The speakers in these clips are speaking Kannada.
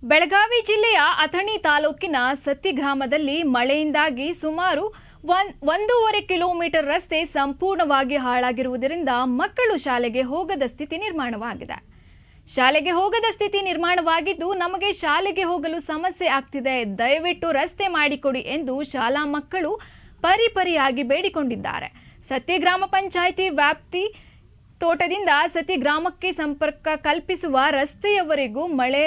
ಬೆಳಗಾವಿ ಜಿಲ್ಲೆಯ ಅಥಣಿ ತಾಲೂಕಿನ ಸತ್ತಿ ಗ್ರಾಮದಲ್ಲಿ ಮಳೆಯಿಂದಾಗಿ ಸುಮಾರು 1.5 ಕಿಲೋಮೀಟರ್ ರಸ್ತೆ ಸಂಪೂರ್ಣವಾಗಿ ಹಾಳಾಗಿರುವುದರಿಂದ ಮಕ್ಕಳು ಶಾಲೆಗೆ ಹೋಗದ ಸ್ಥಿತಿ ನಿರ್ಮಾಣವಾಗಿದೆ. ಶಾಲೆಗೆ ಹೋಗದ ಸ್ಥಿತಿ ನಿರ್ಮಾಣವಾಗಿದ್ದು ನಮಗೆ ಶಾಲೆಗೆ ಹೋಗಲು ಸಮಸ್ಯೆ ಆಗ್ತಿದೆ, ದಯವಿಟ್ಟು ರಸ್ತೆ ಮಾಡಿಕೊಡಿ ಎಂದು ಶಾಲಾ ಮಕ್ಕಳು ಪರಿಪರಿಯಾಗಿ ಬೇಡಿಕೊಂಡಿದ್ದಾರೆ. ಸತ್ತಿ ಗ್ರಾಮ ಪಂಚಾಯಿತಿ ವ್ಯಾಪ್ತಿ ತೋಟದಿಂದ ಸತಿ ಗ್ರಾಮಕ್ಕೆ ಸಂಪರ್ಕ ಕಲ್ಪಿಸುವ ರಸ್ತೆಯವರೆಗೂ ಮಳೆ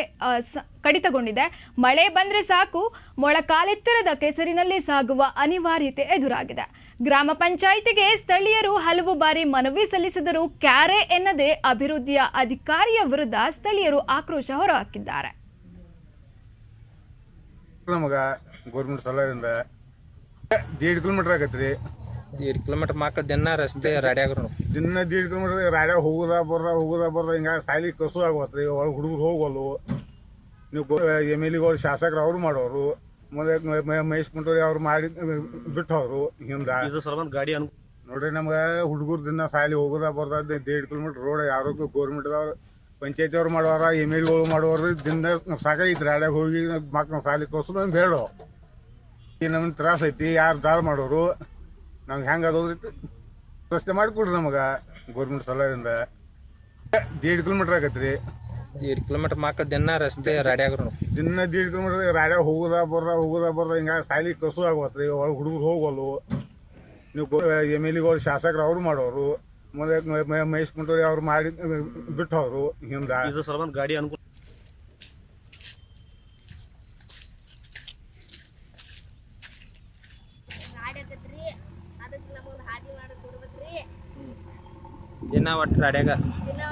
ಕಡಿತಗೊಂಡಿದೆ. ಮಳೆ ಬಂದರೆ ಸಾಕು ಮೊಳಕಾಲೆತ್ತರದ ಕೆಸರಿನಲ್ಲಿ ಸಾಗುವ ಅನಿವಾರ್ಯತೆ ಎದುರಾಗಿದೆ. ಗ್ರಾಮ ಪಂಚಾಯಿತಿಗೆ ಸ್ಥಳೀಯರು ಹಲವು ಬಾರಿ ಮನವಿ ಸಲ್ಲಿಸಿದರೂ ಕ್ಯಾರೆ ಎನ್ನದೇ ಅಭಿವೃದ್ಧಿಯ ಅಧಿಕಾರಿಯ ವಿರುದ್ಧ ಸ್ಥಳೀಯರು ಆಕ್ರೋಶ ಹೊರಹಾಕಿದ್ದಾರೆ. ನಮಗ ಗೌರ್ಮೆಂಟ್ ಸಲಹೆಯಿಂದ 1.5 ಕಿಲೋಮೀಟರ್ ಆಗತ್ರಿ. 1.5 ಕಿಲೋಮೀಟರ್ ಮಕ್ಕಳ ದಿನ ರಸ್ತೆ ರಾಡ್ಯಾಗ್ರು ದಿನ 1.5 ಕಿಲೋಮೀಟರ್ ರಾಡ್ಯಾಗ ಹೋಗುದ ಬರ್ದ ಹಿಂಗ ಸಾಲಿ ಕಸು ಆಗೋತ್ರಿ. ಒಳಗೆ ಹುಡುಗರು ಹೋಗೋಲು. ನೀವು MLA ಶಾಸಕರು ಅವ್ರು ಮಾಡೋರು, ಮಹೇಶ್ ಕುಂಟೂರಿ ಅವ್ರು ಮಾಡಿ ಬಿಟ್ಟವ್ರು. ಹಿಂದ ಗಾಡಿ ನೋಡ್ರಿ ನಮ್ಗೆ ಹುಡುಗರು ದಿನ ಸಾಲಿ ಹೋಗೋದ ಬರ್ದ 1.5 ಕಿಲೋಮೀಟರ್ ರೋಡ್ ಯಾರು ಗೌರ್ಮೆಂಟ್ ಪಂಚಾಯತಿ ಅವ್ರು ಮಾಡೋರ, MLA ಮಾಡೋರು. ದಿನ ಸಾಕೈತಿ ರಾಡ್ಯಾಗ ಹೋಗಿ ಮಕ್ಕಳ ಸಾಲಿ ಕಸು ನಮ್ಗೆ ಬೇಡ. ಈ ನಮ್ಗೆ ತ್ರಾಸ ಐತಿ. ಯಾರು ದಾರ ಮಾಡೋರು ನಮ್ಗೆ ಹೆಂಗೆ ಅದೋದ್ರಿ ರಸ್ತೆ ಮಾಡಿಕೊಡ್ರಿ ನಮಗೆ ಗೌರ್ಮೆಂಟ್ ಸಲಹೆಯಿಂದ. 1.5 ಕಿಲೋಮೀಟರ್ ಆಗತ್ರಿ. 1.5 ಕಿಲೋಮೀಟರ್ ಮಕ್ಕಳ ದಿನ ರಸ್ತೆ ರಾಡ್ಯಾಗ್ರು ದಿನ 1.5 ಕಿಲೋಮೀಟರ್ ರಾಡ್ಯಾಗ ಹೋಗುದ ಬರ್ದ ಹಿಂಗ ಸಾಲಿ ಕಸು ಆಗೋತ್ರಿ. ಒಳಗೆ ಹುಡುಗರು ಹೋಗೋಲು. ನೀವು MLA ಶಾಸಕರು ಅವ್ರು ಮಾಡೋರು, ಮಹೇಶ್ ಕುಂಟೂರಿ ಅವ್ರು ಮಾಡಿ ಬಿಟ್ಟವ್ರು. ಹಿಂದ ಗಾಡಿ ಅನುಕೂಲ ದಿನ ಒಟ್ಟು ರಾಡ್ಯಾಗ ದಿನ